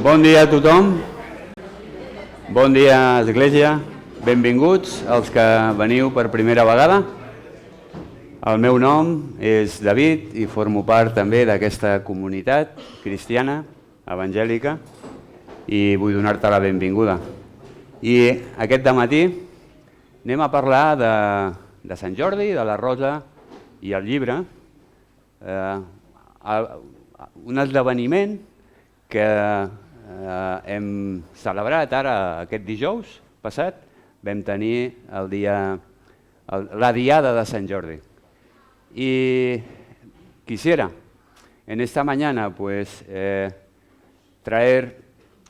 Bon dia a tothom, bon dia Església, benvinguts els que veniu per primera vegada. El meu nom és David i formo part també d'aquesta comunitat cristiana, evangèlica, i vull donar-te la benvinguda. I aquest dematí anem a parlar de Sant Jordi, de la Rosa i el llibre, un esdeveniment que hem celebrat ara aquest dijous passat. Vam tenir la diada de Sant Jordi. Y quisiera en esta mañana traer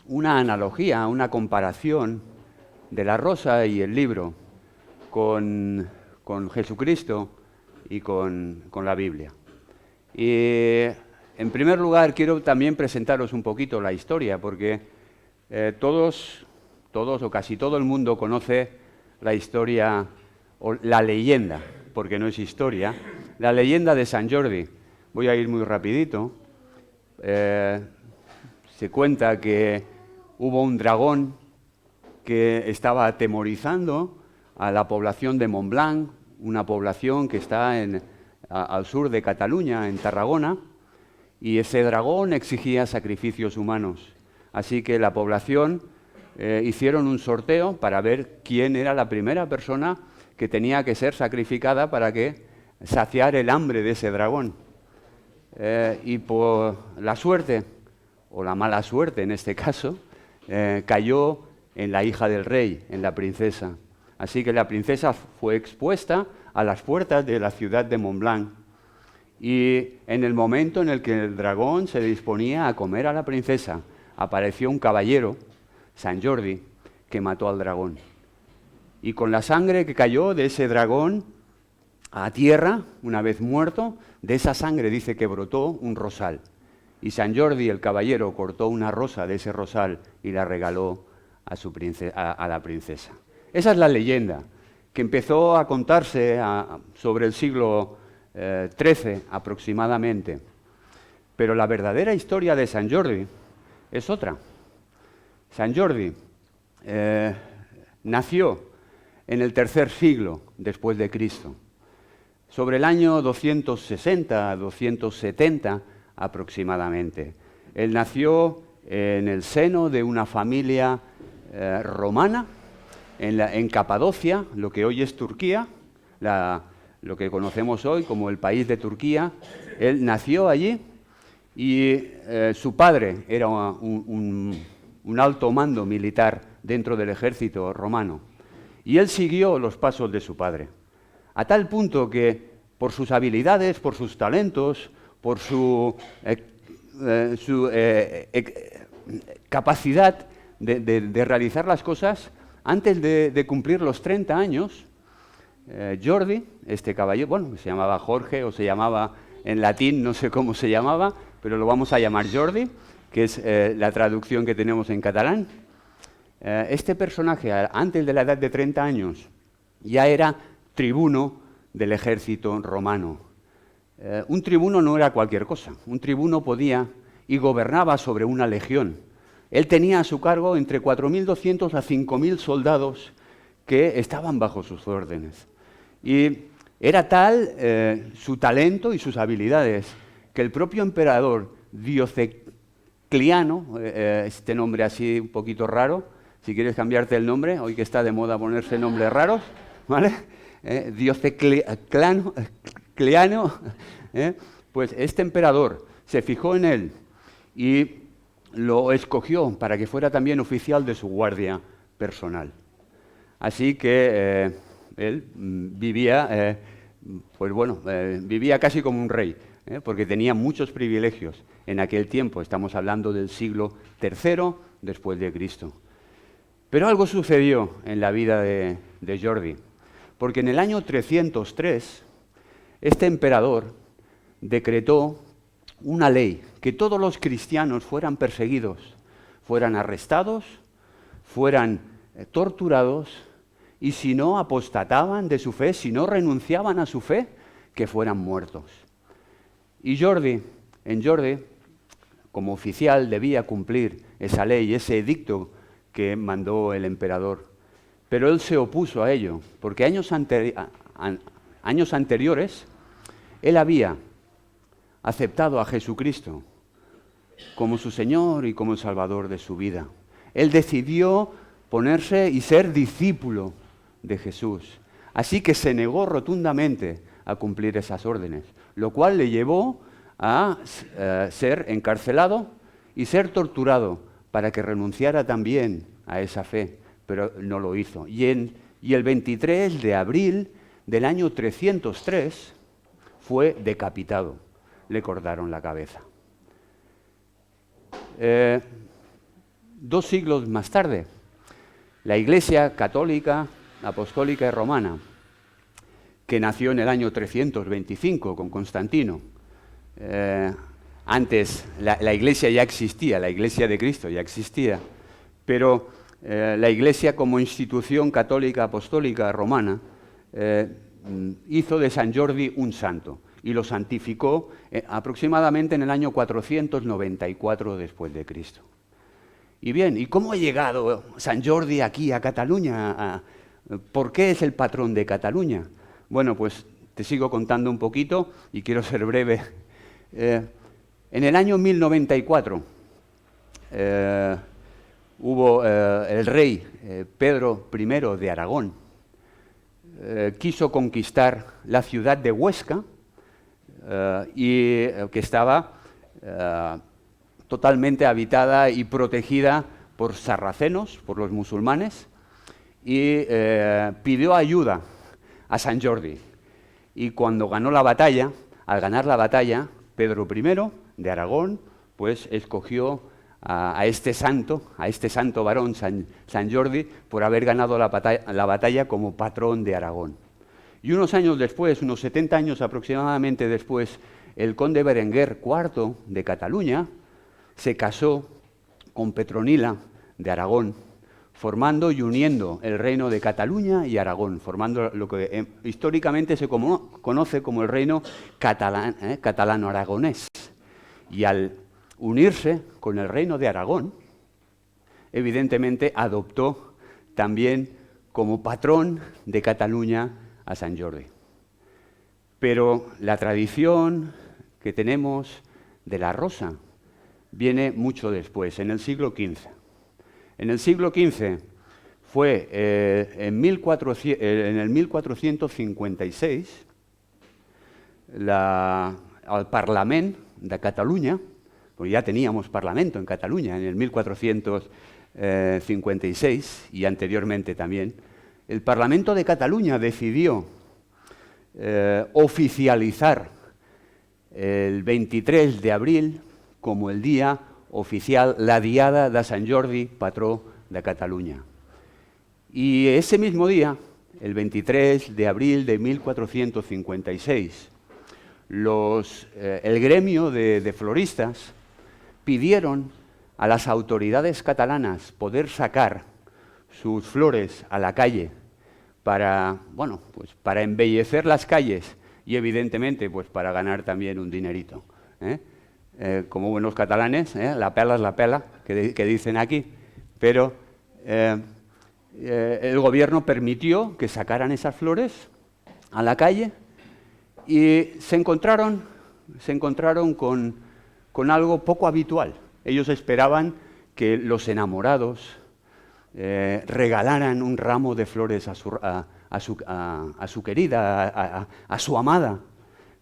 una analogía, una comparación de la rosa y el libro con Jesucristo y con la Biblia. Y en primer lugar quiero también presentaros un poquito la historia, porque todos o casi todo el mundo conoce la historia o la leyenda, porque no es historia, la leyenda de Sant Jordi. Voy a ir muy rapidito. Se cuenta que hubo un dragón que estaba atemorizando a la población de Montblanc, una población que está al sur de Cataluña, en Tarragona, y ese dragón exigía sacrificios humanos. Así que la población hicieron un sorteo para ver quién era la primera persona que tenía que ser sacrificada para que saciar el hambre de ese dragón. Y por la suerte, o la mala suerte en este caso, cayó en la hija del rey, en la princesa. Así que la princesa fue expuesta a las puertas de la ciudad de Montblanc. Y en el momento en el que el dragón se disponía a comer a la princesa, apareció un caballero, Sant Jordi, que mató al dragón. Y con la sangre que cayó de ese dragón a tierra, una vez muerto, de esa sangre dice que brotó un rosal. Y Sant Jordi, el caballero, cortó una rosa de ese rosal y la regaló a la princesa. Esa es la leyenda que empezó a contarse sobre el siglo XIII aproximadamente. Pero la verdadera historia de Sant Jordi es otra. Sant Jordi nació en el tercer siglo después de Cristo, sobre el año 260, 270 aproximadamente. Él nació en el seno de una familia romana, en Capadocia, lo que hoy es Turquía, lo que conocemos hoy como el país de Turquía. Él nació allí y su padre era un alto mando militar dentro del ejército romano. Y él siguió los pasos de su padre, a tal punto que por sus habilidades, por sus talentos, por su capacidad de realizar las cosas, antes de cumplir los 30 años, Jordi, este caballero, bueno, se llamaba Jorge o se llamaba en latín, no sé cómo se llamaba, pero lo vamos a llamar Jordi, que es la traducción que tenemos en catalán. Este personaje, antes de la edad de 30 años, ya era tribuno del ejército romano. Un tribuno no era cualquier cosa. Un tribuno podía y gobernaba sobre una legión. Él tenía a su cargo entre 4.200 a 5.000 soldados que estaban bajo sus órdenes. Y era tal su talento y sus habilidades que el propio emperador Diocleciano, este nombre así un poquito raro, si quieres cambiarte el nombre, hoy que está de moda ponerse nombres raros, ¿vale? Diocleciano, pues este emperador se fijó en él y lo escogió para que fuera también oficial de su guardia personal. Así que él vivía, vivía casi como un rey, porque tenía muchos privilegios en aquel tiempo. Estamos hablando del siglo III después de Cristo. Pero algo sucedió en la vida de Jordi, porque en el año 303 este emperador decretó una ley, que todos los cristianos fueran perseguidos, fueran arrestados, fueran torturados, y si no apostataban de su fe, si no renunciaban a su fe, que fueran muertos. Y en Jordi, como oficial, debía cumplir esa ley, ese edicto que mandó el emperador. Pero él se opuso a ello, porque años anteriores él había aceptado a Jesucristo como su Señor y como el Salvador de su vida. Él decidió ponerse y ser discípulo de Jesús. Así que se negó rotundamente a cumplir esas órdenes, lo cual le llevó a ser encarcelado y ser torturado para que renunciara también a esa fe, pero no lo hizo. Y el 23 de abril del año 303 fue decapitado, le cortaron la cabeza. 2 siglos más tarde, la Iglesia católica, apostólica y romana, que nació en el año 325 con Constantino. Antes la Iglesia ya existía, la Iglesia de Cristo ya existía, pero la Iglesia como institución católica, apostólica, romana, hizo de San Jordi un santo y lo santificó aproximadamente en el año 494 después de Cristo. Y bien, ¿y cómo ha llegado San Jordi aquí a Cataluña? ¿Por qué es el patrón de Cataluña? Bueno, pues te sigo contando un poquito y quiero ser breve. En el año 1094 hubo el rey Pedro I de Aragón, quiso conquistar la ciudad de Huesca, y que estaba totalmente habitada y protegida por sarracenos, por los musulmanes, y pidió ayuda a San Jordi. Y cuando ganó la batalla, al ganar la batalla, Pedro I de Aragón, pues escogió a este santo varón, San Jordi, por haber ganado la batalla como patrón de Aragón. Y unos años después, unos 70 años aproximadamente después, el conde Berenguer IV de Cataluña se casó con Petronila de Aragón, formando y uniendo el reino de Cataluña y Aragón, formando lo que históricamente se conoce como el reino catalano-aragonés. Y al unirse con el reino de Aragón, evidentemente adoptó también como patrón de Cataluña a San Jordi. Pero la tradición que tenemos de la rosa viene mucho después, en el siglo XV. En el siglo XV fue en el 1456 al Parlament de Cataluña, pues ya teníamos parlamento en Cataluña en el 1456 y anteriormente también, el Parlamento de Cataluña decidió oficializar el 23 de abril como el día oficial, la Diada de Sant Jordi, patró de Cataluña. Y ese mismo día, el 23 de abril de 1456, el gremio de floristas pidieron a las autoridades catalanas poder sacar sus flores a la calle para embellecer las calles y evidentemente pues para ganar también un dinerito. Como buenos catalanes, la pela es la pela, que dicen aquí, pero el gobierno permitió que sacaran esas flores a la calle y se encontraron con algo poco habitual. Ellos esperaban que los enamorados regalaran un ramo de flores a su querida, a su amada,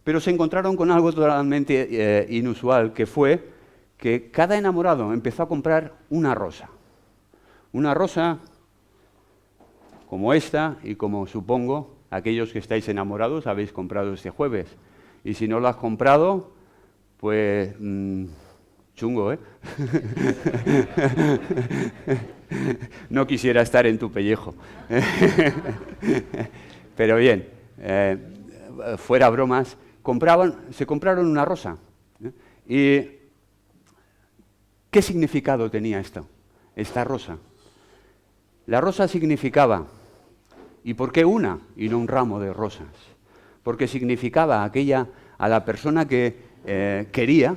pero se encontraron con algo totalmente inusual, que fue que cada enamorado empezó a comprar una rosa como esta y como supongo aquellos que estáis enamorados habéis comprado este jueves. Y si no lo has comprado, pues chungo, ¿eh? No quisiera estar en tu pellejo. Pero bien, fuera bromas, se compraron una rosa. ¿Y qué significado tenía esta rosa? La rosa significaba, ¿y por qué una y no un ramo de rosas? Porque significaba a la persona que quería,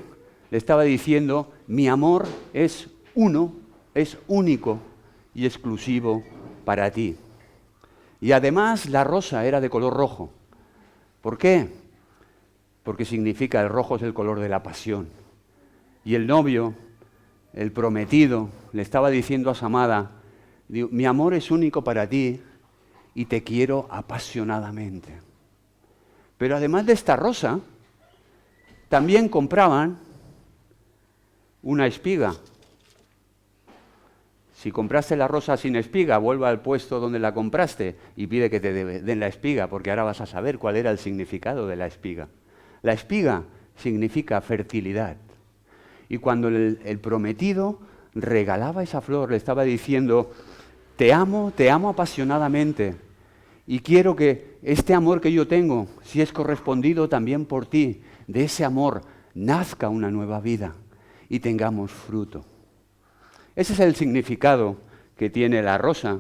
le estaba diciendo mi amor es uno, es único y exclusivo para ti. Y además la rosa era de color rojo. ¿Por qué? Porque significa, el rojo es el color de la pasión. Y el novio, el prometido, le estaba diciendo a su amada, mi amor es único para ti y te quiero apasionadamente. Pero además de esta rosa, también compraban una espiga. Si compraste la rosa sin espiga, vuelve al puesto donde la compraste y pide que te den la espiga, porque ahora vas a saber cuál era el significado de la espiga. La espiga significa fertilidad. Y cuando el prometido regalaba esa flor, le estaba diciendo, te amo apasionadamente y quiero que este amor que yo tengo, si es correspondido también por ti, de ese amor nazca una nueva vida y tengamos fruto. Ese es el significado que tiene la rosa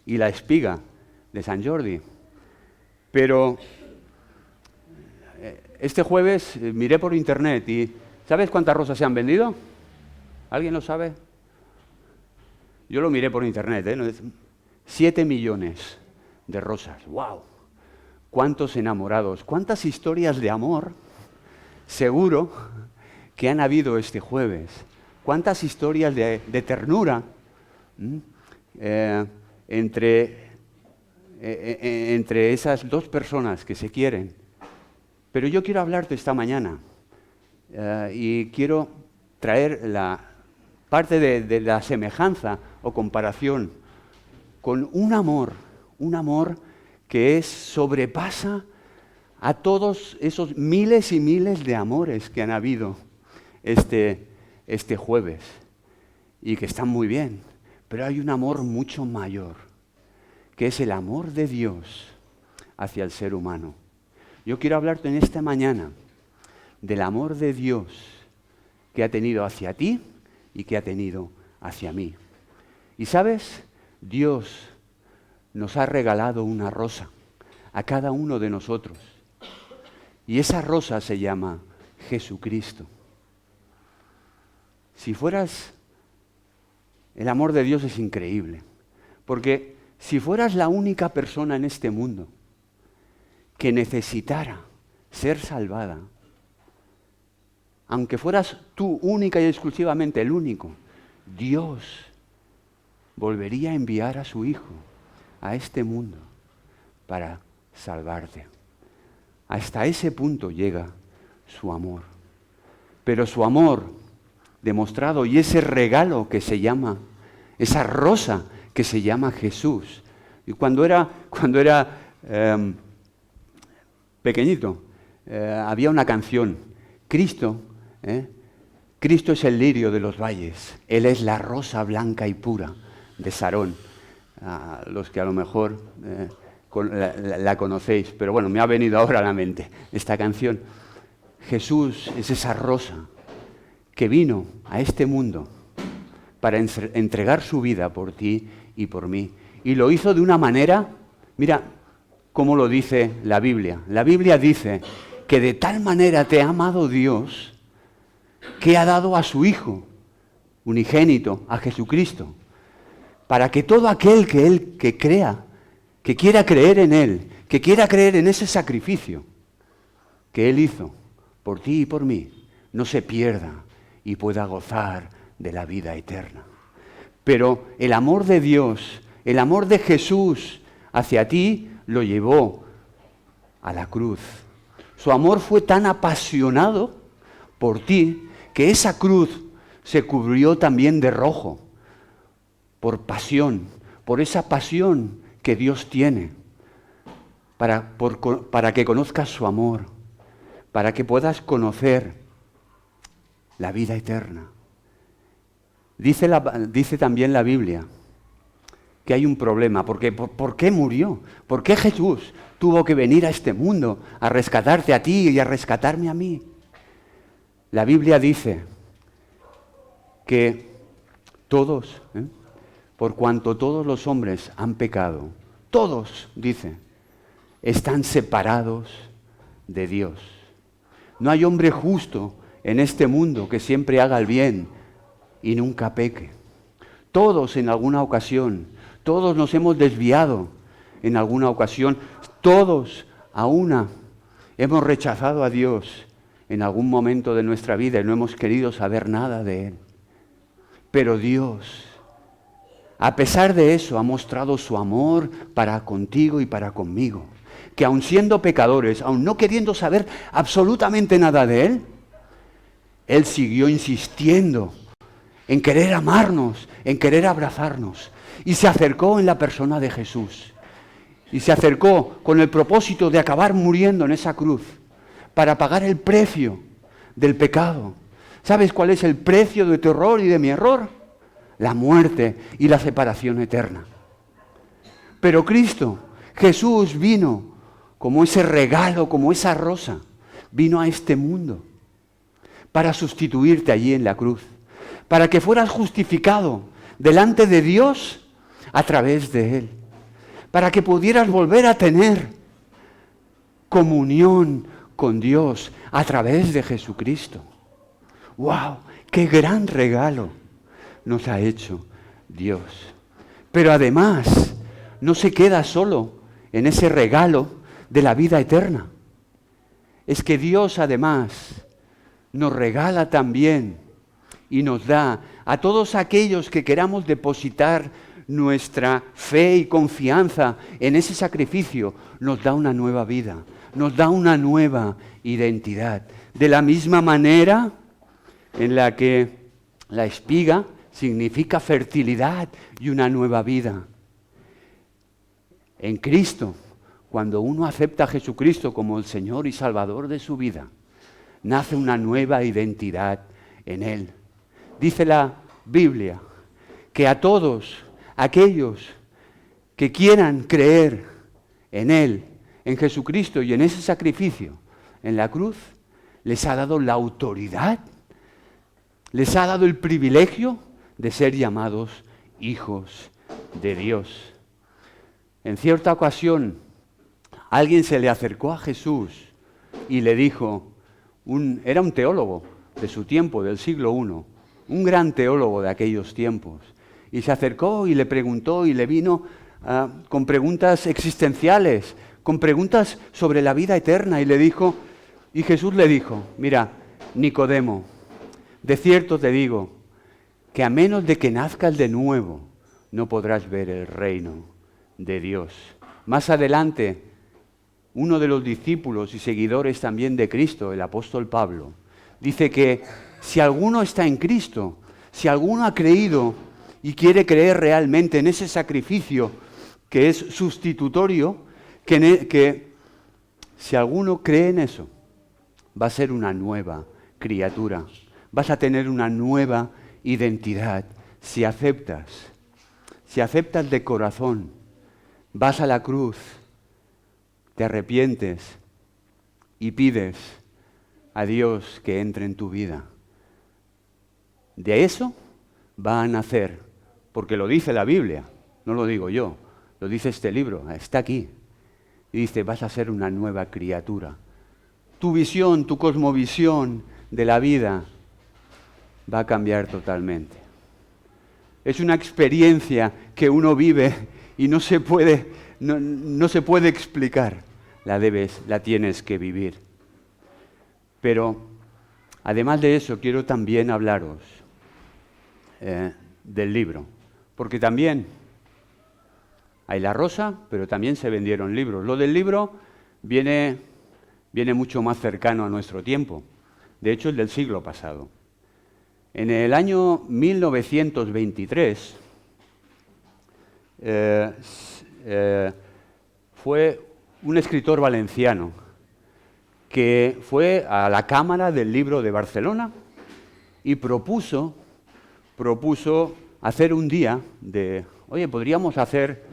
y la espiga de Sant Jordi. Pero este jueves miré por internet y ¿sabes cuántas rosas se han vendido? ¿Alguien lo sabe? Yo lo miré por internet, 7 millones de rosas. ¡Wow! ¿Cuántos enamorados? ¿Cuántas historias de amor seguro que han habido este jueves? ¿Cuántas historias de ternura entre esas dos personas que se quieren? Pero yo quiero hablarte esta mañana y quiero traer la parte de la semejanza o comparación con un amor que sobrepasa a todos esos miles y miles de amores que han habido este jueves y que están muy bien, pero hay un amor mucho mayor, que es el amor de Dios hacia el ser humano. Yo quiero hablarte en esta mañana del amor de Dios que ha tenido hacia ti y que ha tenido hacia mí. Y sabes, Dios nos ha regalado una rosa a cada uno de nosotros. Y esa rosa se llama Jesucristo. Si fueras, el amor de Dios es increíble, porque si fueras la única persona en este mundo que necesitara ser salvada, aunque fueras tú única y exclusivamente el único, Dios volvería a enviar a su Hijo a este mundo para salvarte. Hasta ese punto llega su amor. Pero su amor demostrado y ese regalo que se llama, esa rosa que se llama Jesús. Y cuando era pequeñito, había una canción, Cristo es el lirio de los valles, Él es la rosa blanca y pura de Sarón. Los que a lo mejor la conocéis, pero bueno, me ha venido ahora a la mente esta canción. Jesús es esa rosa que vino a este mundo para entregar su vida por ti y por mí. Y lo hizo de una manera, mira cómo lo dice la Biblia. La Biblia dice que de tal manera te ha amado Dios que ha dado a su Hijo unigénito, a Jesucristo, para que todo aquel que crea, que quiera creer en Él, que quiera creer en ese sacrificio que Él hizo por ti y por mí, no se pierda y pueda gozar de la vida eterna. Pero el amor de Dios, el amor de Jesús hacia ti, lo llevó a la cruz. Su amor fue tan apasionado por ti que esa cruz se cubrió también de rojo, por pasión, por esa pasión que Dios tiene, para que conozcas su amor, para que puedas conocer la vida eterna. Dice también la Biblia que hay un problema, porque ¿por qué murió? ¿Por qué Jesús tuvo que venir a este mundo a rescatarte a ti y a rescatarme a mí? La Biblia dice que todos, por cuanto todos los hombres han pecado, todos, dice, están separados de Dios. No hay hombre justo en este mundo que siempre haga el bien y nunca peque. Todos en alguna ocasión, todos nos hemos desviado en alguna ocasión, todos a una hemos rechazado a Dios en algún momento de nuestra vida y no hemos querido saber nada de Él. Pero Dios, a pesar de eso, ha mostrado su amor para contigo y para conmigo. Que aun siendo pecadores, aun no queriendo saber absolutamente nada de Él, Él siguió insistiendo en querer amarnos, en querer abrazarnos. Y se acercó en la persona de Jesús. Y se acercó con el propósito de acabar muriendo en esa cruz para pagar el precio del pecado. ¿Sabes cuál es el precio de tu error y de mi error? La muerte y la separación eterna. Pero Cristo, Jesús vino como ese regalo, como esa rosa, vino a este mundo para sustituirte allí en la cruz, para que fueras justificado delante de Dios a través de Él, para que pudieras volver a tener comunión con Dios a través de Jesucristo. ¡Wow! ¡Qué gran regalo nos ha hecho Dios! Pero además, no se queda solo en ese regalo de la vida eterna. Es que Dios además nos regala también y nos da a todos aquellos que queramos depositar nuestra fe y confianza en ese sacrificio, nos da una nueva vida, nos da una nueva identidad. De la misma manera en la que la espiga significa fertilidad y una nueva vida. En Cristo, cuando uno acepta a Jesucristo como el Señor y Salvador de su vida, nace una nueva identidad en Él. Dice la Biblia que a todos aquellos que quieran creer en Él, en Jesucristo y en ese sacrificio en la cruz, les ha dado la autoridad, les ha dado el privilegio de ser llamados hijos de Dios. En cierta ocasión, alguien se le acercó a Jesús y le dijo, era un teólogo de su tiempo, del siglo I, un gran teólogo de aquellos tiempos, y se acercó y le preguntó y le vino con preguntas existenciales, con preguntas sobre la vida eterna, y Jesús le dijo, mira, Nicodemo, de cierto te digo que a menos de que nazcas de nuevo, no podrás ver el reino de Dios. Más adelante, uno de los discípulos y seguidores también de Cristo, el apóstol Pablo, dice que si alguno está en Cristo, si alguno ha creído y quiere creer realmente en ese sacrificio que es sustitutorio, que si alguno cree en eso, va a ser una nueva criatura, vas a tener una nueva identidad. Si aceptas de corazón, vas a la cruz, te arrepientes y pides a Dios que entre en tu vida. De eso va a nacer, porque lo dice la Biblia, no lo digo yo, lo dice este libro, está aquí. Y dice, vas a ser una nueva criatura. Tu visión, tu cosmovisión de la vida va a cambiar totalmente. Es una experiencia que uno vive y no se puede explicar. La tienes que vivir. Pero, además de eso, quiero también hablaros del libro. Porque también hay la rosa, pero también se vendieron libros. Lo del libro viene mucho más cercano a nuestro tiempo. De hecho, es del siglo pasado. En el año 1923 fue un escritor valenciano que fue a la Cámara del Libro de Barcelona y propuso hacer un día de, oye, podríamos hacer,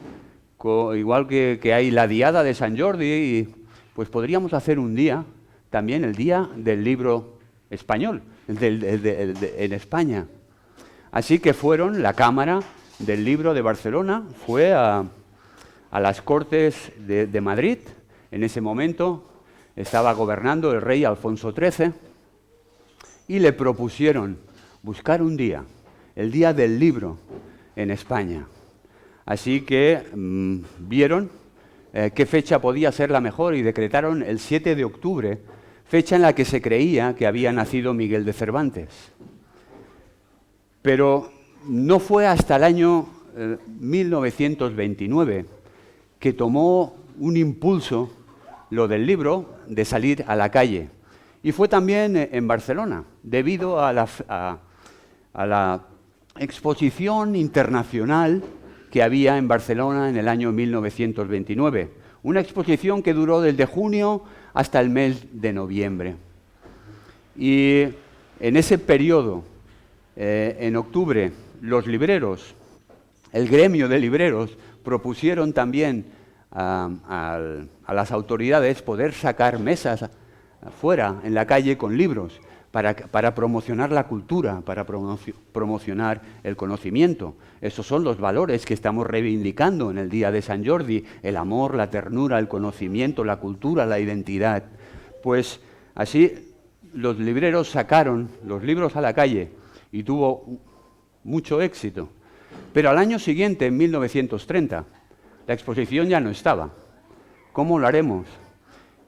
igual que hay la Diada de Sant Jordi, pues podríamos hacer un día, también el Día del Libro Español, en España. Así que la Cámara del Libro de Barcelona fue a las Cortes de Madrid. En ese momento estaba gobernando el rey Alfonso XIII y le propusieron buscar un día, el día del libro en España. Así que vieron qué fecha podía ser la mejor y decretaron el 7 de octubre, fecha en la que se creía que había nacido Miguel de Cervantes. Pero no fue hasta el año 1929 que tomó un impulso lo del libro de salir a la calle. Y fue también en Barcelona, debido a la exposición internacional que había en Barcelona en el año 1929. Una exposición que duró desde junio hasta el mes de noviembre. Y en ese periodo, en octubre, los libreros, el gremio de libreros, propusieron también a las autoridades poder sacar mesas fuera, en la calle, con libros, para promocionar la cultura, para promocionar el conocimiento. Esos son los valores que estamos reivindicando en el Día de Sant Jordi: el amor, la ternura, el conocimiento, la cultura, la identidad. Pues así los libreros sacaron los libros a la calle y tuvo mucho éxito. Pero al año siguiente, en 1930, la exposición ya no estaba. ¿Cómo lo haremos?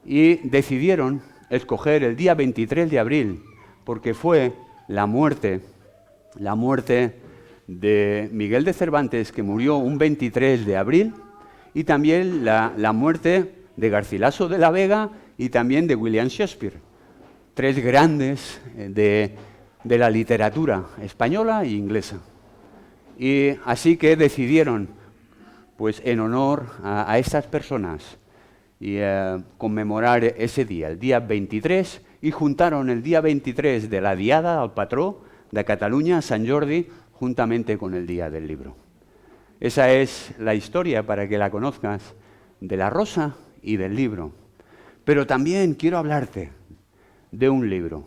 Y decidieron escoger el día 23 de abril, porque fue la muerte de Miguel de Cervantes, que murió un 23 de abril, y también la muerte de Garcilaso de la Vega y también de William Shakespeare, tres grandes de la literatura española e inglesa. Y así que decidieron, pues en honor a estas personas, y conmemorar ese día, el día 23, y juntaron el día 23 de la Diada al patró de Cataluña, Sant Jordi, juntamente con el Día del Libro. Esa es la historia, para que la conozcas, de la rosa y del libro. Pero también quiero hablarte de un libro.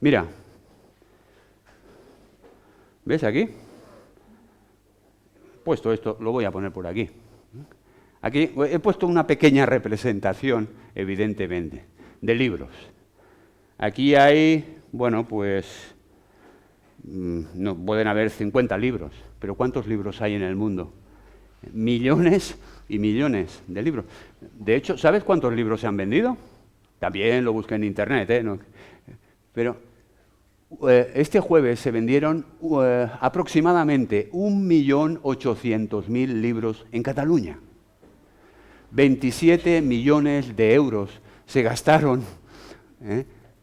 Mira, ¿ves aquí? He puesto esto, lo voy a poner por aquí. Aquí he puesto una pequeña representación, evidentemente, de libros. Aquí hay, bueno, pues, no pueden haber 50 libros, pero ¿cuántos libros hay en el mundo? Millones y millones de libros. De hecho, ¿sabes cuántos libros se han vendido? También lo busqué en internet, ¿eh? Pero este jueves se vendieron aproximadamente 1.800.000 libros en Cataluña. 27 millones de euros se gastaron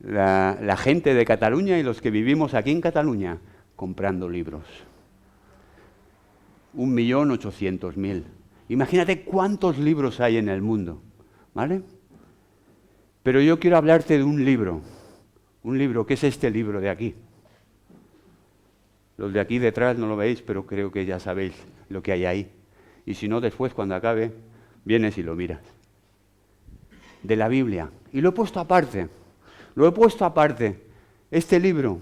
la gente de Cataluña y los que vivimos aquí en Cataluña comprando libros. 1.800.000. Imagínate cuántos libros hay en el mundo, ¿vale? Pero yo quiero hablarte de un libro que es este libro de aquí. Los de aquí detrás no lo veis, pero creo que ya sabéis lo que hay ahí. Y si no, después, cuando acabe, vienes y lo miras. De la Biblia. Y lo he puesto aparte. Este libro,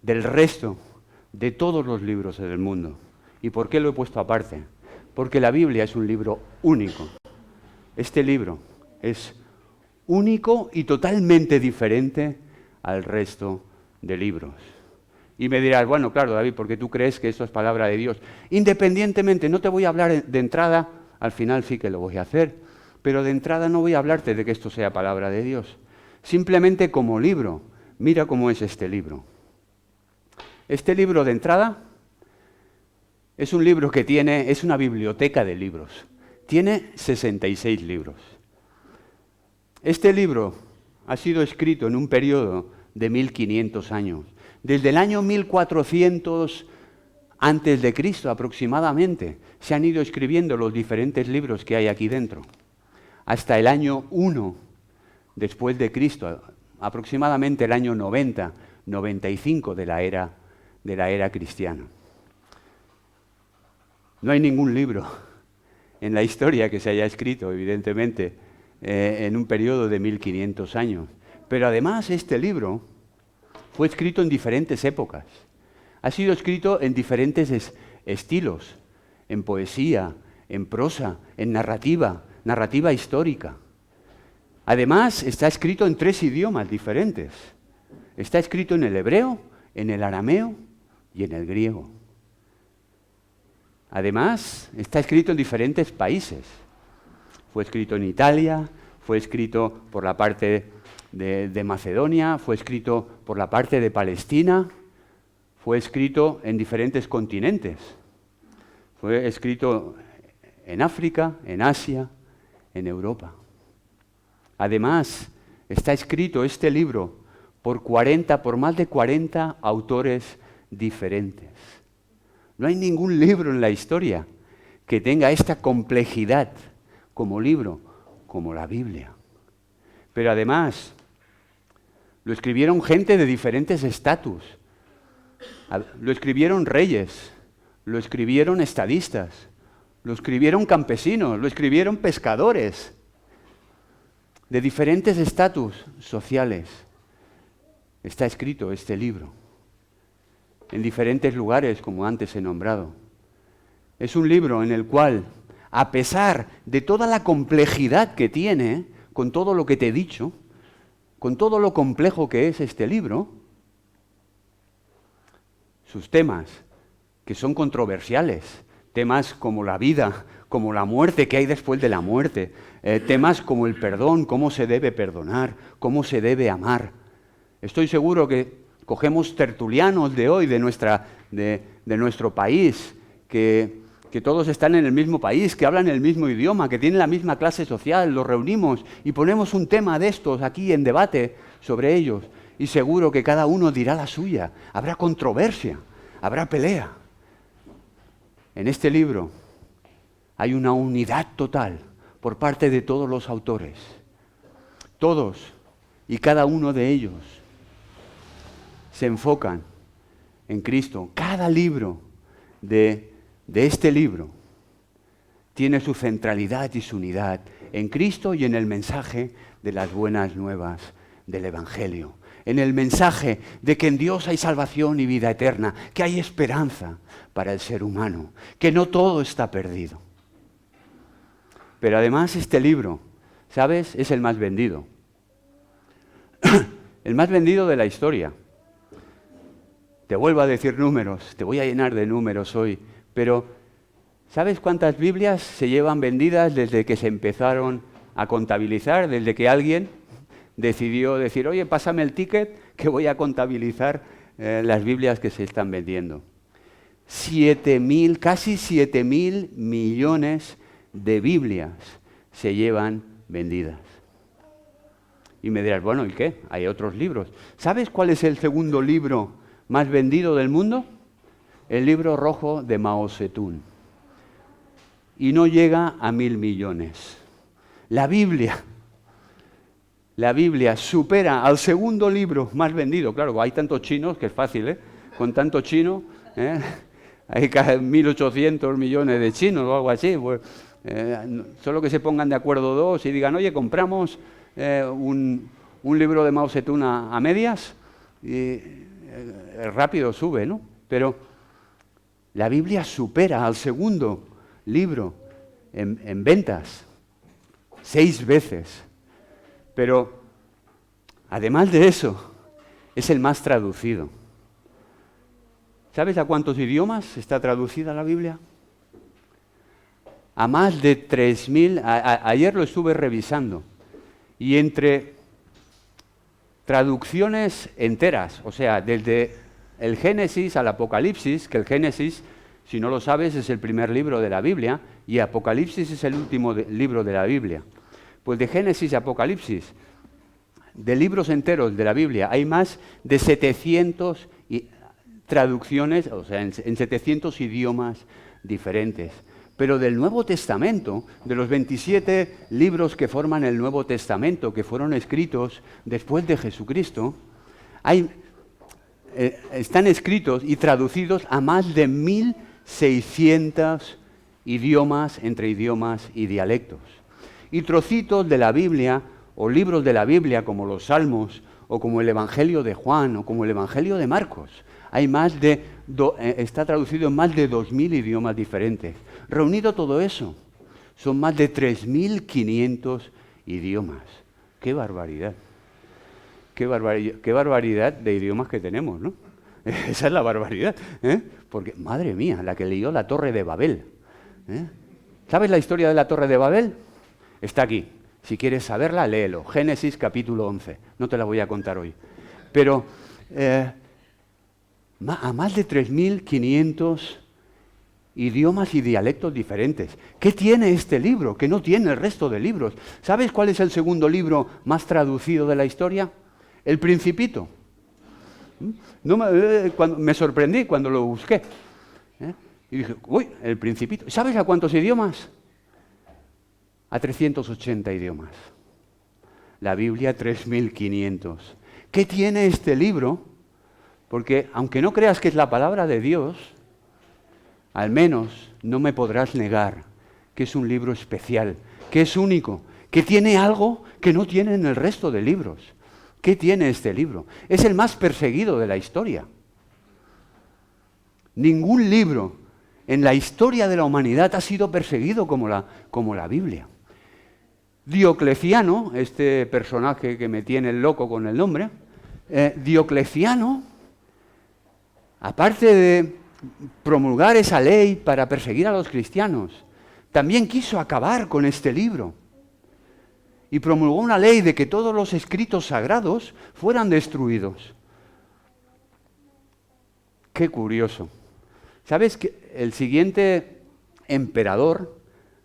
del resto de todos los libros del mundo. ¿Y por qué lo he puesto aparte? Porque la Biblia es un libro único. Este libro es único y totalmente diferente al resto de libros. Y me dirás, bueno, claro, David, porque tú crees que esto es palabra de Dios. Independientemente, no te voy a hablar de entrada, al final sí que lo voy a hacer, pero de entrada no voy a hablarte de que esto sea palabra de Dios. Simplemente como libro, mira cómo es este libro. Este libro de entrada es un libro que es una biblioteca de libros. Tiene 66 libros. Este libro ha sido escrito en un periodo de 1500 años. Desde el año 1400 antes de Cristo aproximadamente se han ido escribiendo los diferentes libros que hay aquí dentro. Hasta el año 1 después de Cristo, aproximadamente el año 90, 95 de la era cristiana. No hay ningún libro en la historia que se haya escrito, evidentemente, en un periodo de 1500 años. Pero además este libro fue escrito en diferentes épocas. Ha sido escrito en diferentes estilos, en poesía, en prosa, en narrativa histórica. Además está escrito en 3 idiomas diferentes. Está escrito en el hebreo, en el arameo y en el griego. Además, está escrito en diferentes países. Fue escrito en Italia, fue escrito por la parte de Macedonia, fue escrito por la parte de Palestina, fue escrito en diferentes continentes. Fue escrito en África, en Asia, en Europa. Además, está escrito este libro por más de 40 autores diferentes. No hay ningún libro en la historia que tenga esta complejidad como libro, como la Biblia. Pero además, lo escribieron gente de diferentes estatus. Lo escribieron reyes, lo escribieron estadistas, lo escribieron campesinos, lo escribieron pescadores, de diferentes estatus sociales. Está escrito este libro, en diferentes lugares, como antes he nombrado. Es un libro en el cual, a pesar de toda la complejidad que tiene, con todo lo que te he dicho, con todo lo complejo que es este libro, sus temas, que son controversiales, temas como la vida, como la muerte, qué hay después de la muerte, temas como el perdón, cómo se debe perdonar, cómo se debe amar. Estoy seguro que cogemos tertulianos de hoy, de nuestro país, que todos están en el mismo país, que hablan el mismo idioma, que tienen la misma clase social, los reunimos y ponemos un tema de estos aquí en debate sobre ellos. Y seguro que cada uno dirá la suya. Habrá controversia, habrá pelea. En este libro hay una unidad total por parte de todos los autores. Todos y cada uno de ellos se enfocan en Cristo. Cada libro de este libro tiene su centralidad y su unidad en Cristo y en el mensaje de las buenas nuevas del Evangelio. En el mensaje de que en Dios hay salvación y vida eterna, que hay esperanza para el ser humano, que no todo está perdido. Pero además este libro, ¿sabes?, es el más vendido. El más vendido de la historia. Te vuelvo a decir números, te voy a llenar de números hoy, pero ¿sabes cuántas Biblias se llevan vendidas desde que se empezaron a contabilizar, desde que alguien decidió decir, oye, pásame el ticket que voy a contabilizar las Biblias que se están vendiendo? Casi 7.000 millones de Biblias se llevan vendidas. Y me dirás, bueno, ¿y qué? Hay otros libros. ¿Sabes cuál es el segundo libro más vendido del mundo? El libro rojo de Mao Zedong. Y no llega a 1.000 millones. La Biblia supera al segundo libro más vendido. Claro, hay tantos chinos que es fácil, ¿eh? Con tanto chino, hay casi 1.800 millones de chinos o algo así. Pues, solo que se pongan de acuerdo dos y digan, oye, compramos un libro de Mao Zedong a medias y rápido sube, ¿no? Pero la Biblia supera al segundo libro en ventas 6 veces. Pero, además de eso, es el más traducido. ¿Sabes a cuántos idiomas está traducida la Biblia? A más de 3.000. Ayer lo estuve revisando. Y entre traducciones enteras, o sea, desde el Génesis al Apocalipsis, que el Génesis, si no lo sabes, es el primer libro de la Biblia, y Apocalipsis es el último libro de la Biblia. Pues de Génesis a Apocalipsis, de libros enteros de la Biblia, hay más de 700 traducciones, o sea, en 700 idiomas diferentes. Pero del Nuevo Testamento, de los 27 libros que forman el Nuevo Testamento, que fueron escritos después de Jesucristo, están escritos y traducidos a más de 1.600 idiomas, entre idiomas y dialectos. Y trocitos de la Biblia, o libros de la Biblia, como los Salmos, o como el Evangelio de Juan, o como el Evangelio de Marcos. Está traducido en más de 2.000 idiomas diferentes. Reunido todo eso, son más de 3.500 idiomas. ¡Qué barbaridad! qué barbaridad de idiomas que tenemos, ¿no? Esa es la barbaridad, ¿eh? Porque, madre mía, la que leyó la Torre de Babel, ¿eh? ¿Sabes la historia de la Torre de Babel? Está aquí. Si quieres saberla, léelo. Génesis capítulo 11. No te la voy a contar hoy. Pero a más de 3.500 idiomas y dialectos diferentes. ¿Qué tiene este libro que no tiene el resto de libros? ¿Sabes cuál es el segundo libro más traducido de la historia? El Principito. No me sorprendí cuando lo busqué. Y dije, uy, el Principito. ¿Sabes a cuántos idiomas? A 380 idiomas. La Biblia, 3.500. ¿Qué tiene este libro? Porque, aunque no creas que es la palabra de Dios, al menos no me podrás negar que es un libro especial, que es único, que tiene algo que no tienen el resto de libros. ¿Qué tiene este libro? Es el más perseguido de la historia. Ningún libro en la historia de la humanidad ha sido perseguido como la Biblia. Diocleciano, este personaje que me tiene loco con el nombre, Diocleciano, aparte de promulgar esa ley para perseguir a los cristianos, también quiso acabar con este libro y promulgó una ley de que todos los escritos sagrados fueran destruidos. Qué curioso. ¿Sabes que el siguiente emperador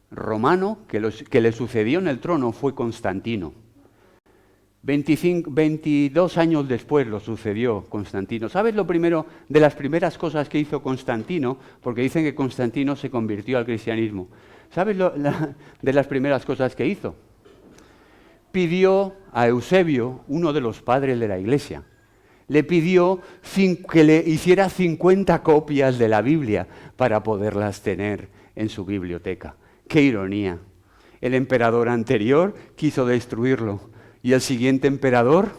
romano que le sucedió en el trono fue Constantino? 22 años después lo sucedió Constantino. ¿Sabes lo primero de las primeras cosas que hizo Constantino? Porque dicen que Constantino se convirtió al cristianismo. ¿Sabes de las primeras cosas que hizo? Pidió a Eusebio, uno de los padres de la Iglesia, le pidió que le hiciera 50 copias de la Biblia para poderlas tener en su biblioteca. ¡Qué ironía! El emperador anterior quiso destruirlo y el siguiente emperador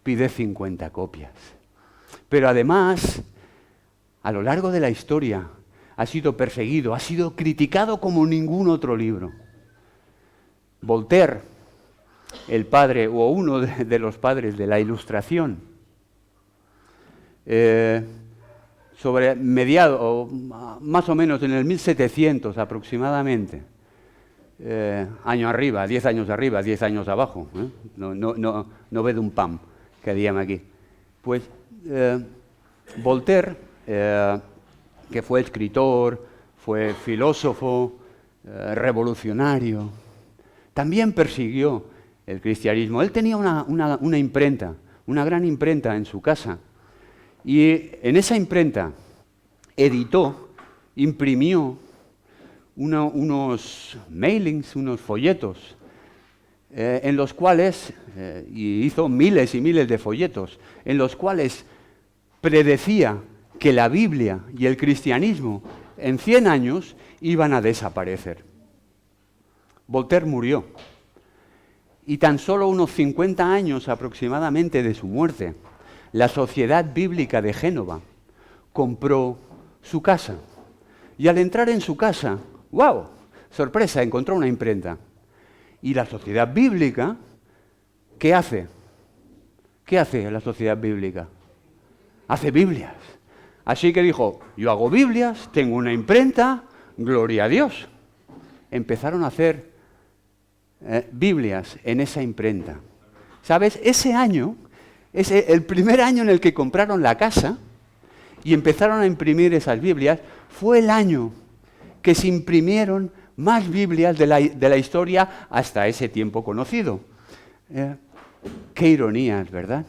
pide 50 copias. Pero además, a lo largo de la historia, ha sido perseguido, ha sido criticado como ningún otro libro. Voltaire, el padre o uno de los padres de la Ilustración, sobre mediados, más o menos en el 1700 aproximadamente, año arriba, 10 años arriba, 10 años abajo, no ve de un pam, que diríamos aquí. Pues Voltaire, que fue escritor, fue filósofo, revolucionario, también persiguió el cristianismo. Él tenía una imprenta, una gran imprenta en su casa, y en esa imprenta editó, imprimió unos mailings, unos folletos, en los cuales, y hizo miles y miles de folletos, en los cuales predecía que la Biblia y el cristianismo en 100 años iban a desaparecer. Voltaire murió, y tan solo unos 50 años aproximadamente de su muerte, la Sociedad Bíblica de Génova compró su casa. Y al entrar en su casa, ¡wow!, sorpresa, encontró una imprenta. Y la Sociedad Bíblica, ¿qué hace? ¿Qué hace la Sociedad Bíblica? Hace Biblias. Así que dijo, yo hago Biblias, tengo una imprenta, gloria a Dios. Empezaron a hacer Biblias en esa imprenta. ¿Sabes? Ese año, el primer año en el que compraron la casa y empezaron a imprimir esas Biblias, fue el año que se imprimieron más Biblias de la historia hasta ese tiempo conocido. Qué ironías, ¿verdad?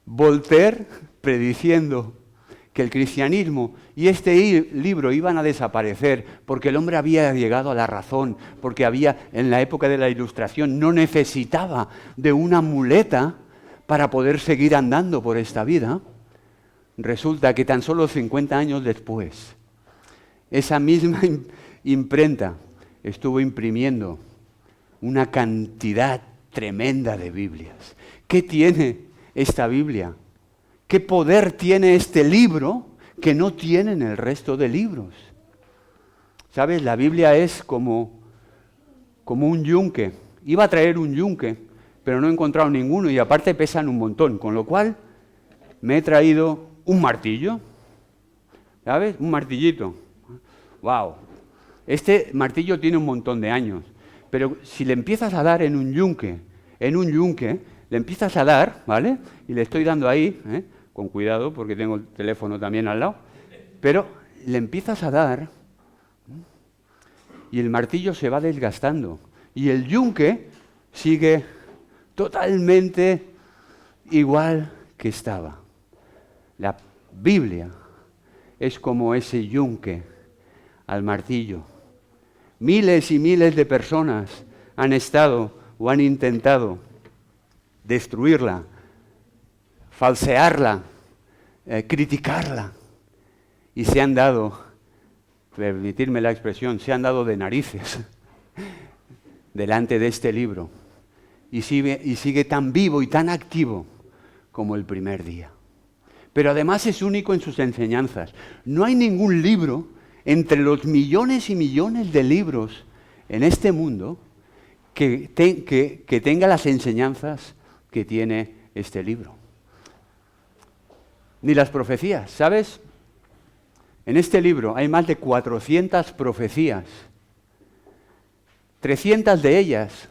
Voltaire prediciendo que el cristianismo y este libro iban a desaparecer porque el hombre había llegado a la razón, porque en la época de la Ilustración no necesitaba de una muleta para poder seguir andando por esta vida. Resulta que tan solo 50 años después, esa misma imprenta estuvo imprimiendo una cantidad tremenda de Biblias. ¿Qué tiene esta Biblia? ¿Qué poder tiene este libro que no tienen el resto de libros? ¿Sabes? La Biblia es como un yunque. Iba a traer un yunque pero no he encontrado ninguno y aparte pesan un montón, con lo cual me he traído un martillo, ¿sabes? Un martillito. ¡Wow! Este martillo tiene un montón de años, pero si le empiezas a dar en un yunque, le empiezas a dar, ¿vale? Y le estoy dando ahí, con cuidado porque tengo el teléfono también al lado, pero le empiezas a dar y el martillo se va desgastando y el yunque sigue totalmente igual que estaba. La Biblia es como ese yunque al martillo. Miles y miles de personas han estado o han intentado destruirla, falsearla, criticarla y se han dado, permitirme la expresión, se han dado de narices delante de este libro y sigue tan vivo y tan activo como el primer día. Pero además es único en sus enseñanzas. No hay ningún libro entre los millones y millones de libros en este mundo que tenga las enseñanzas que tiene este libro. Ni las profecías, ¿sabes? En este libro hay más de 400 profecías. 300 de ellas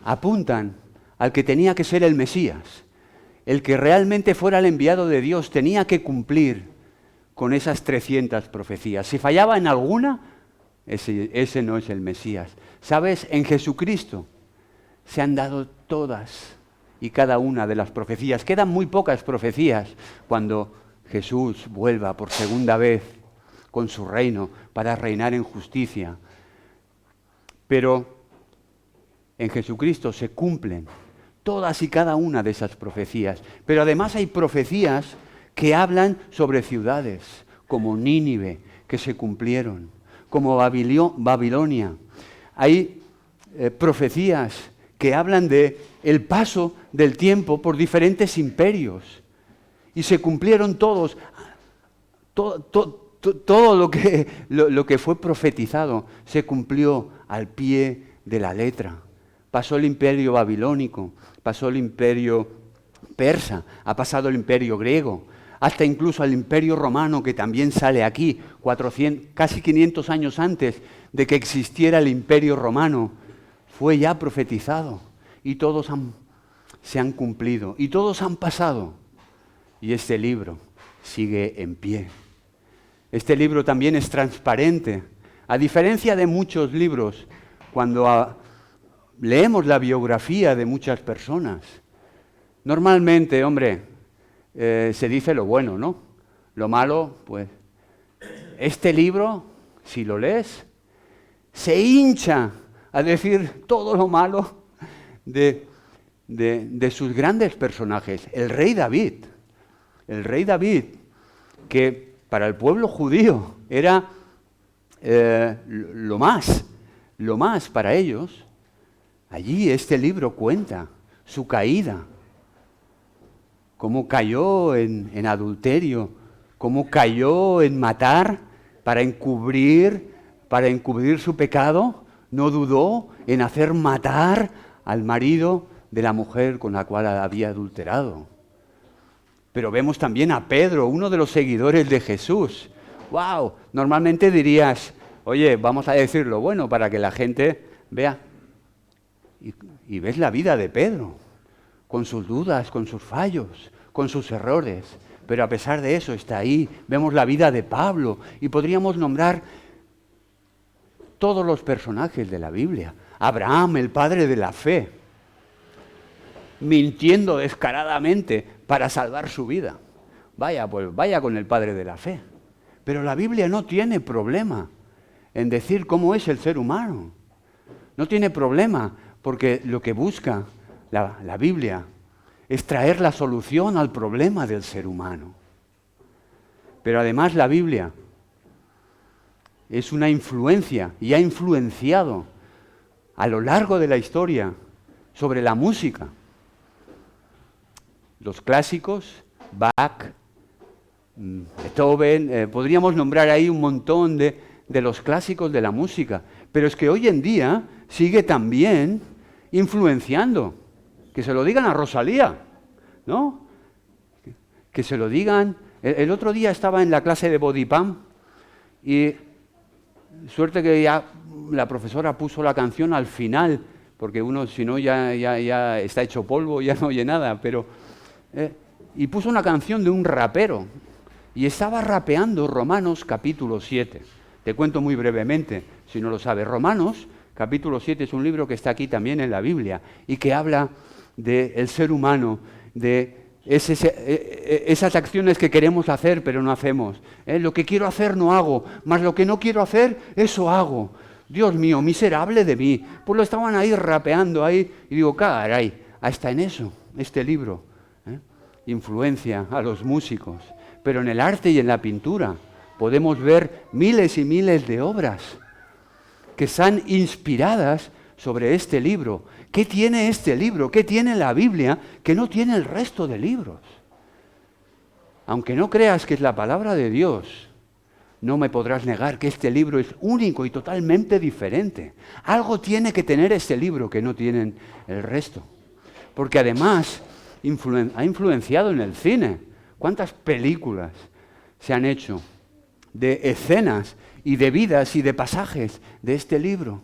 apuntan al que tenía que ser el Mesías. El que realmente fuera el enviado de Dios tenía que cumplir con esas 300 profecías. Si fallaba en alguna, ese no es el Mesías. ¿Sabes? En Jesucristo se han dado todas y cada una de las profecías. Quedan muy pocas profecías cuando Jesús vuelva por segunda vez con su reino para reinar en justicia. Pero en Jesucristo se cumplen todas y cada una de esas profecías. Pero además hay profecías que hablan sobre ciudades, como Nínive, que se cumplieron, como Babilonia. Hay profecías que hablan de el paso del tiempo por diferentes imperios. Y se cumplieron todos, todo lo que fue profetizado se cumplió al pie de la letra. Pasó el imperio babilónico, pasó el imperio persa, ha pasado el imperio griego, hasta incluso el imperio romano que también sale aquí, casi 500 años antes de que existiera el imperio romano, fue ya profetizado y todos se han cumplido y todos han pasado y este libro sigue en pie. Este libro también es transparente, a diferencia de muchos libros, cuando leemos la biografía de muchas personas. Normalmente, se dice lo bueno, ¿no? Lo malo, pues, este libro, si lo lees, se hincha a decir todo lo malo de sus grandes personajes. El rey David, que para el pueblo judío era lo más para ellos. Allí este libro cuenta su caída, cómo cayó en adulterio, cómo cayó en matar para encubrir su pecado, no dudó en hacer matar al marido de la mujer con la cual había adulterado. Pero vemos también a Pedro, uno de los seguidores de Jesús. ¡Wow! Normalmente dirías, oye, vamos a decir lo bueno para que la gente vea. Y ves la vida de Pedro, con sus dudas, con sus fallos, con sus errores. Pero a pesar de eso está ahí. Vemos la vida de Pablo y podríamos nombrar todos los personajes de la Biblia. Abraham, el padre de la fe, mintiendo descaradamente para salvar su vida. Vaya con el padre de la fe. Pero la Biblia no tiene problema en decir cómo es el ser humano. No tiene problema, porque lo que busca la Biblia es traer la solución al problema del ser humano. Pero además la Biblia es una influencia y ha influenciado a lo largo de la historia sobre la música. Los clásicos, Bach, Beethoven, podríamos nombrar ahí un montón de los clásicos de la música, pero es que hoy en día sigue también influenciando Que se lo digan a Rosalía, ¿no? Que se lo digan. El otro día estaba en la clase de Bodipam y suerte que ya la profesora puso la canción al final, porque uno si no ya está hecho polvo, ya no oye nada, y puso una canción de un rapero y estaba rapeando Romanos capítulo 7. Te cuento muy brevemente, si no lo sabes. Romanos capítulo 7 es un libro que está aquí también en la Biblia y que habla del ser humano, de esas acciones que queremos hacer pero no hacemos. Lo que quiero hacer no hago, mas lo que no quiero hacer, eso hago. Dios mío, miserable de mí. Pues lo estaban ahí rapeando ahí y digo, caray, hasta en eso, este libro influencia a los músicos. Pero en el arte y en la pintura podemos ver miles y miles de obras que están inspiradas sobre este libro. ¿Qué tiene este libro? ¿Qué tiene la Biblia que no tiene el resto de libros? Aunque no creas que es la palabra de Dios, no me podrás negar que este libro es único y totalmente diferente. Algo tiene que tener este libro que no tienen el resto. Porque además ha influenciado en el cine. ¿Cuántas películas se han hecho de escenas y de vidas y de pasajes de este libro?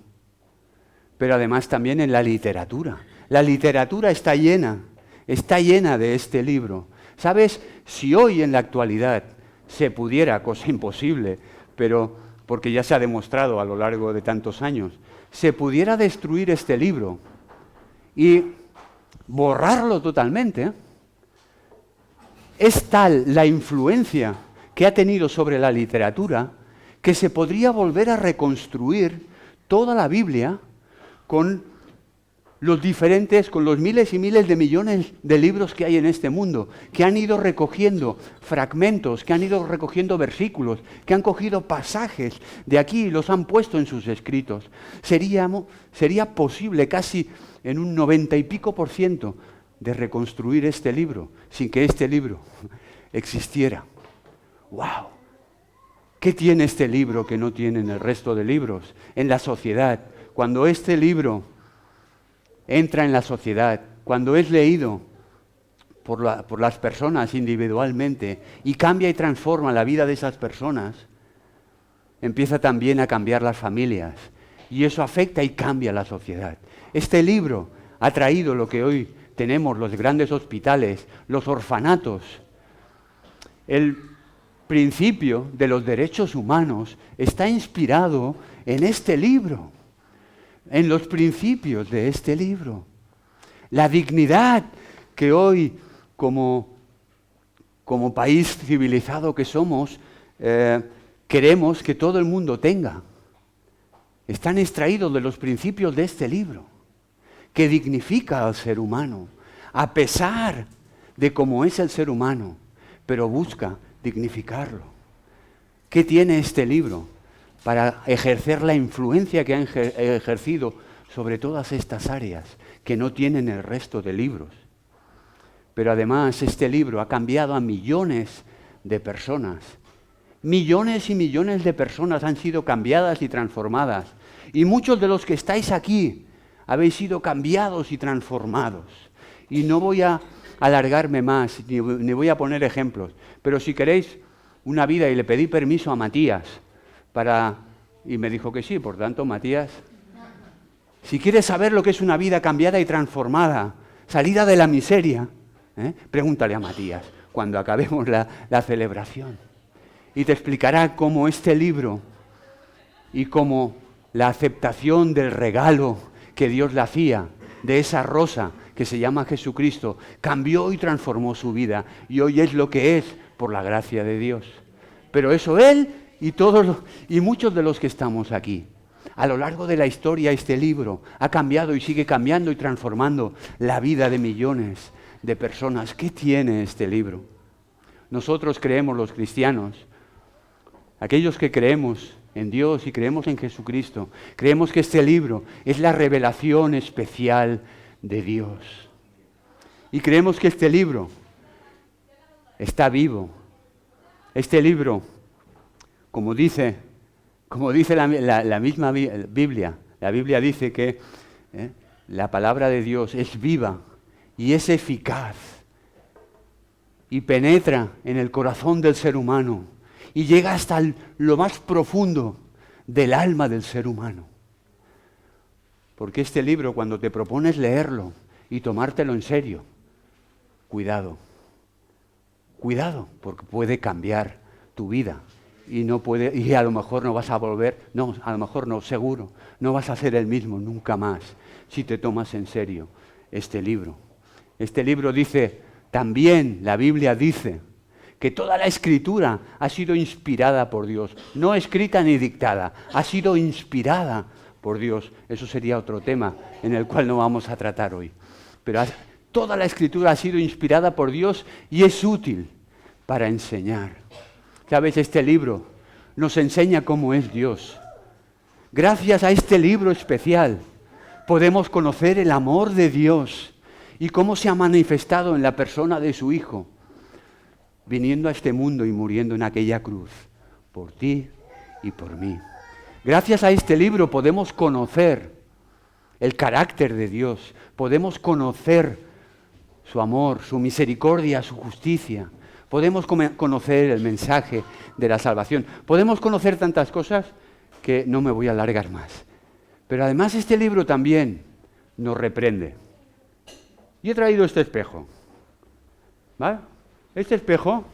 Pero además también en la literatura. La literatura está llena de este libro. ¿Sabes? Si hoy en la actualidad se pudiera, cosa imposible, pero porque ya se ha demostrado a lo largo de tantos años, se pudiera destruir este libro y borrarlo totalmente, es tal la influencia que ha tenido sobre la literatura que se podría volver a reconstruir toda la Biblia con los miles y miles de millones de libros que hay en este mundo, que han ido recogiendo fragmentos, que han ido recogiendo versículos, que han cogido pasajes de aquí y los han puesto en sus escritos. Sería posible casi en un 90 y pico % de reconstruir este libro sin que este libro existiera. ¡Wow! ¿Qué tiene este libro que no tienen el resto de libros en la sociedad? Cuando este libro entra en la sociedad, cuando es leído por las personas individualmente y cambia y transforma la vida de esas personas, empieza también a cambiar las familias y eso afecta y cambia la sociedad. Este libro ha traído lo que hoy tenemos, los grandes hospitales, los orfanatos. El principio de los derechos humanos está inspirado en este libro, en los principios de este libro. La dignidad que hoy, como país civilizado que somos, queremos que todo el mundo tenga, están extraídos de los principios de este libro, que dignifica al ser humano, a pesar de cómo es el ser humano, pero busca dignificarlo. ¿Qué tiene este libro para ejercer la influencia que ha ejercido sobre todas estas áreas que no tienen el resto de libros? Pero además este libro ha cambiado a millones de personas. Millones y millones de personas han sido cambiadas y transformadas. Y muchos de los que estáis aquí habéis sido cambiados y transformados. Y no voy a alargarme más, ni voy a poner ejemplos. Pero si queréis una vida, y le pedí permiso a Matías, y me dijo que sí, por tanto, Matías, si quieres saber lo que es una vida cambiada y transformada, salida de la miseria, pregúntale a Matías cuando acabemos la celebración. Y te explicará cómo este libro y cómo la aceptación del regalo que Dios le hacía, de esa rosa que se llama Jesucristo, cambió y transformó su vida. Y hoy es lo que es por la gracia de Dios. Pero eso él y muchos de los que estamos aquí. A lo largo de la historia este libro ha cambiado y sigue cambiando y transformando la vida de millones de personas. ¿Qué tiene este libro? Nosotros creemos, los cristianos, aquellos que creemos en Dios y creemos en Jesucristo, creemos que este libro es la revelación especial de Dios. Y creemos que este libro está vivo. Este libro, como dice la misma Biblia, la Biblia dice que la palabra de Dios es viva y es eficaz y penetra en el corazón del ser humano y llega hasta lo más profundo del alma del ser humano. Porque este libro, cuando te propones leerlo y tomártelo en serio, cuidado, porque puede cambiar tu vida y a lo mejor no vas a volver, no, a lo mejor no, seguro, no vas a ser el mismo nunca más si te tomas en serio este libro. Este libro dice, también la Biblia dice, que toda la Escritura ha sido inspirada por Dios, no escrita ni dictada, ha sido inspirada por Dios. Eso sería otro tema en el cual no vamos a tratar hoy. Pero toda la Escritura ha sido inspirada por Dios y es útil para enseñar. ¿Sabes? Este libro nos enseña cómo es Dios. Gracias a este libro especial podemos conocer el amor de Dios y cómo se ha manifestado en la persona de su Hijo, viniendo a este mundo y muriendo en aquella cruz, por ti y por mí. Gracias a este libro podemos conocer el carácter de Dios, podemos conocer su amor, su misericordia, su justicia, podemos conocer el mensaje de la salvación, podemos conocer tantas cosas que no me voy a alargar más. Pero además este libro también nos reprende. Y he traído este espejo, ¿vale? Este espejo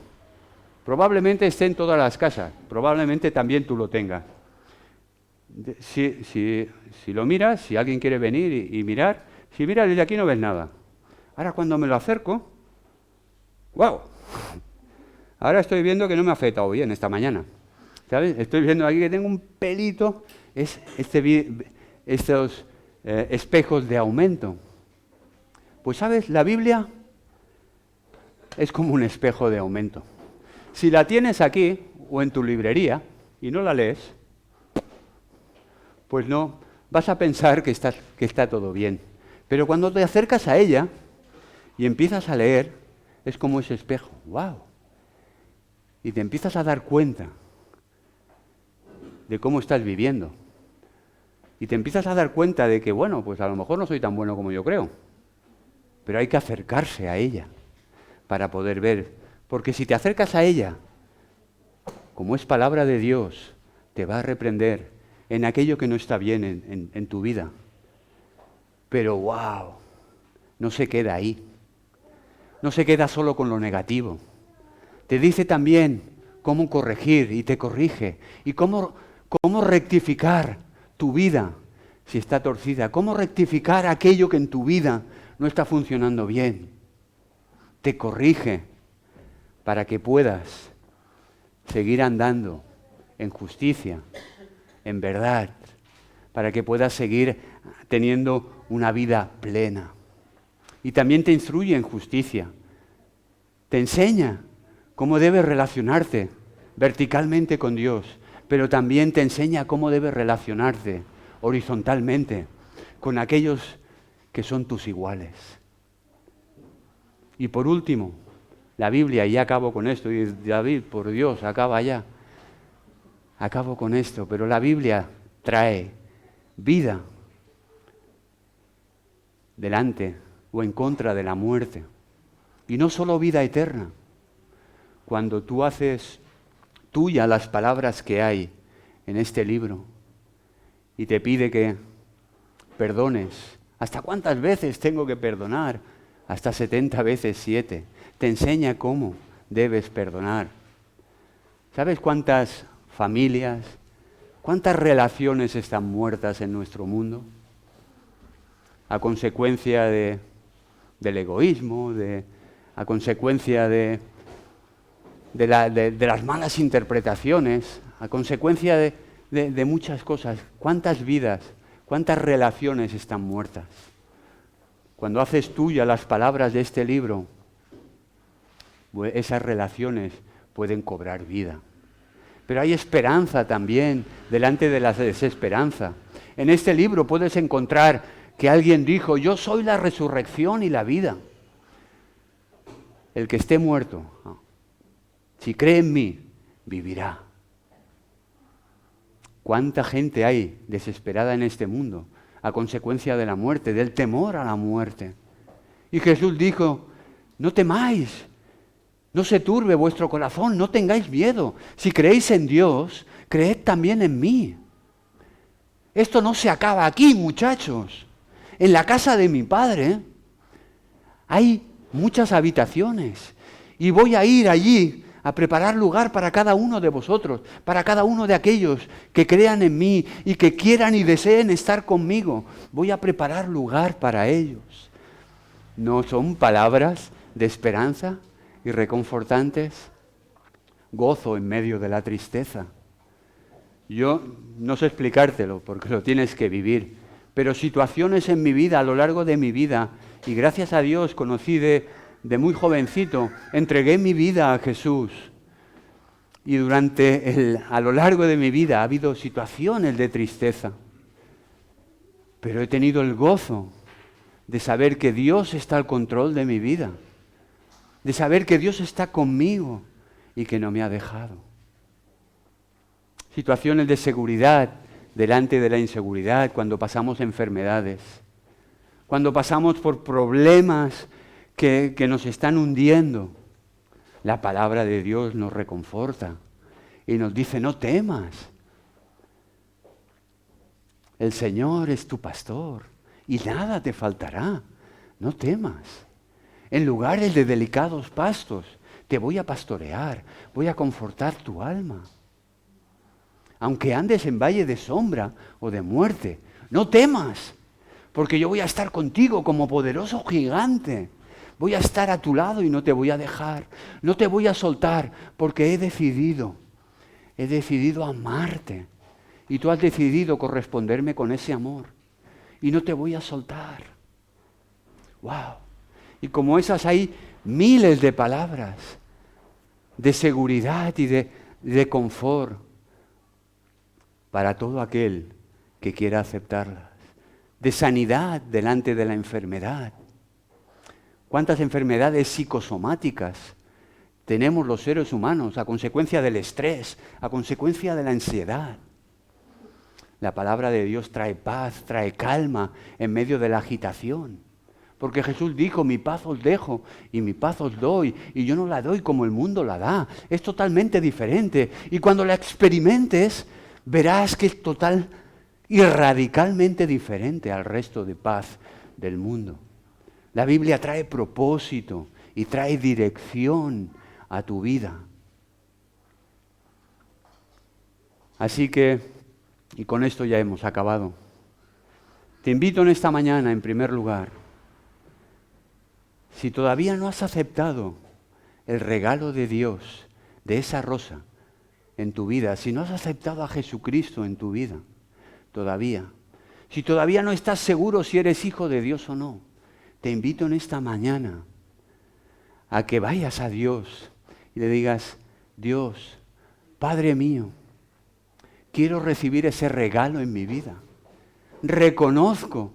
probablemente esté en todas las casas, probablemente también tú lo tengas. Si lo miras, si alguien quiere venir y mirar, si miras desde aquí no ves nada. Ahora cuando me lo acerco, ¡wow! Ahora estoy viendo que no me ha afeitado bien esta mañana. ¿Sabes? Estoy viendo aquí que tengo un pelito, estos espejos de aumento. Pues ¿sabes? La Biblia es como un espejo de aumento. Si la tienes aquí o en tu librería y no la lees, pues no, vas a pensar que está todo bien. Pero cuando te acercas a ella y empiezas a leer, es como ese espejo. ¡Wow! Y te empiezas a dar cuenta de cómo estás viviendo. Y te empiezas a dar cuenta de que, bueno, pues a lo mejor no soy tan bueno como yo creo. Pero hay que acercarse a ella para poder ver. Porque si te acercas a ella, como es palabra de Dios, te va a reprender en aquello que no está bien en tu vida. Pero wow, no se queda ahí. No se queda solo con lo negativo. Te dice también cómo corregir y te corrige. Y cómo rectificar tu vida si está torcida. Cómo rectificar aquello que en tu vida no está funcionando bien. Te corrige para que puedas seguir andando en justicia, en verdad, para que puedas seguir teniendo una vida plena. Y también te instruye en justicia, te enseña cómo debes relacionarte verticalmente con Dios, pero también te enseña cómo debes relacionarte horizontalmente con aquellos que son tus iguales. Y por último, la Biblia, y ya acabo con esto, y David, por Dios, acaba ya. Acabo con esto, pero la Biblia trae vida delante o en contra de la muerte. Y no solo vida eterna. Cuando tú haces tuya las palabras que hay en este libro y te pide que perdones, ¿hasta cuántas veces tengo que perdonar? Hasta 70 veces 7. Te enseña cómo debes perdonar. ¿Sabes cuántas familias, cuántas relaciones están muertas en nuestro mundo? A consecuencia del egoísmo, a consecuencia de las malas interpretaciones, a consecuencia de muchas cosas. ¿Cuántas vidas, cuántas relaciones están muertas? Cuando haces tuya las palabras de este libro, esas relaciones pueden cobrar vida. Pero hay esperanza también delante de la desesperanza. En este libro puedes encontrar que alguien dijo, yo soy la resurrección y la vida. El que esté muerto, si cree en mí, vivirá. ¿Cuánta gente hay desesperada en este mundo a consecuencia de la muerte, del temor a la muerte? Y Jesús dijo, no temáis, no se turbe vuestro corazón, no tengáis miedo. Si creéis en Dios, creed también en mí. Esto no se acaba aquí, muchachos. En la casa de mi Padre hay muchas habitaciones y voy a ir allí a preparar lugar para cada uno de vosotros, para cada uno de aquellos que crean en mí y que quieran y deseen estar conmigo. Voy a preparar lugar para ellos. ¿No son palabras de esperanza y reconfortantes? Gozo en medio de la tristeza. Yo no sé explicártelo porque lo tienes que vivir, pero situaciones en mi vida, a lo largo de mi vida, y gracias a Dios conocí de muy jovencito, entregué mi vida a Jesús. Y a lo largo de mi vida ha habido situaciones de tristeza, pero he tenido el gozo de saber que Dios está al control de mi vida, de saber que Dios está conmigo y que no me ha dejado. Situaciones de seguridad delante de la inseguridad, cuando pasamos enfermedades, cuando pasamos por problemas que nos están hundiendo. La palabra de Dios nos reconforta y nos dice, no temas. El Señor es tu pastor y nada te faltará. No temas. En lugares de delicados pastos te voy a pastorear, voy a confortar tu alma. Aunque andes en valle de sombra o de muerte, no temas, porque yo voy a estar contigo como poderoso gigante. Voy a estar a tu lado y no te voy a dejar, no te voy a soltar, porque he decidido amarte. Y tú has decidido corresponderme con ese amor. Y no te voy a soltar. ¡Wow! Y como esas hay miles de palabras de seguridad y de confort para todo aquel que quiera aceptarlas. De sanidad delante de la enfermedad. ¿Cuántas enfermedades psicosomáticas tenemos los seres humanos a consecuencia del estrés, a consecuencia de la ansiedad? La palabra de Dios trae paz, trae calma en medio de la agitación. Porque Jesús dijo, mi paz os dejo y mi paz os doy. Y yo no la doy como el mundo la da. Es totalmente diferente. Y cuando la experimentes, verás que es total y radicalmente diferente al resto de paz del mundo. La Biblia trae propósito y trae dirección a tu vida. Así que, y con esto ya hemos acabado, te invito en esta mañana, en primer lugar, si todavía no has aceptado el regalo de Dios, de esa rosa en tu vida, si no has aceptado a Jesucristo en tu vida, todavía, si todavía no estás seguro si eres hijo de Dios o no, te invito en esta mañana a que vayas a Dios y le digas, Dios, Padre mío, quiero recibir ese regalo en mi vida. Reconozco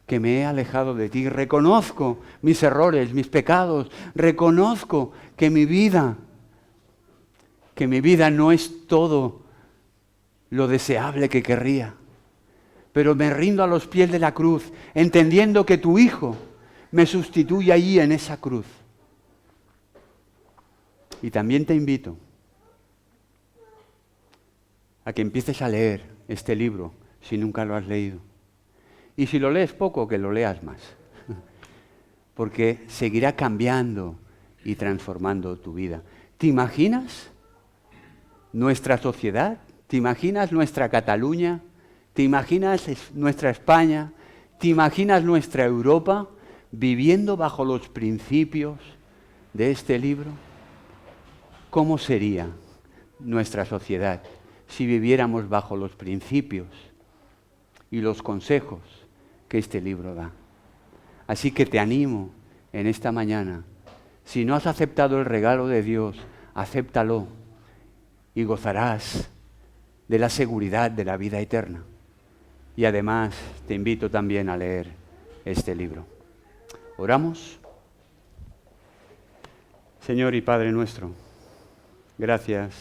que me he alejado de ti, reconozco mis errores, mis pecados, reconozco que mi vida no es todo lo deseable que querría, pero me rindo a los pies de la cruz, entendiendo que tu Hijo me sustituye allí en esa cruz. Y también te invito a que empieces a leer este libro si nunca lo has leído. Y si lo lees poco, que lo leas más. Porque seguirá cambiando y transformando tu vida. ¿Te imaginas nuestra sociedad? ¿Te imaginas nuestra Cataluña? ¿Te imaginas nuestra España? ¿Te imaginas nuestra Europa viviendo bajo los principios de este libro? ¿Cómo sería nuestra sociedad si viviéramos bajo los principios y los consejos que este libro da? Así que te animo en esta mañana, si no has aceptado el regalo de Dios, acéptalo y gozarás de la seguridad de la vida eterna. Y además te invito también a leer este libro. ¿Oramos? Señor y Padre nuestro, gracias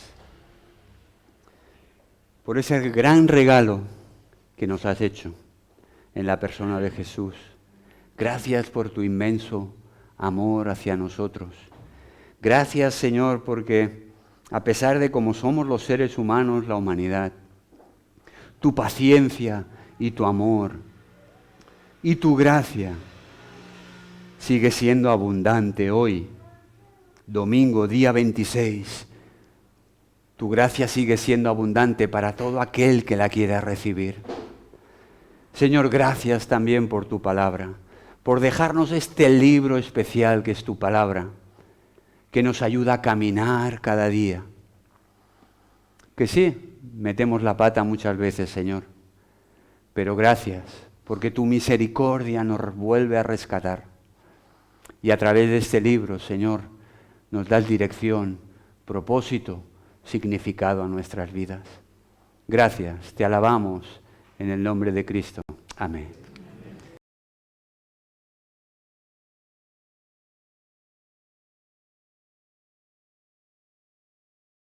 por ese gran regalo que nos has hecho en la persona de Jesús. Gracias por tu inmenso amor hacia nosotros. Gracias, Señor, porque a pesar de cómo somos los seres humanos, la humanidad, tu paciencia y tu amor y tu gracia sigue siendo abundante hoy, domingo, día 26. Tu gracia sigue siendo abundante para todo aquel que la quiera recibir. Señor, gracias también por tu palabra, por dejarnos este libro especial que es tu palabra, que nos ayuda a caminar cada día. Que sí, metemos la pata muchas veces, Señor, pero gracias, porque tu misericordia nos vuelve a rescatar. Y a través de este libro, Señor, nos das dirección, propósito, significado a nuestras vidas. Gracias, te alabamos en el nombre de Cristo. Amén.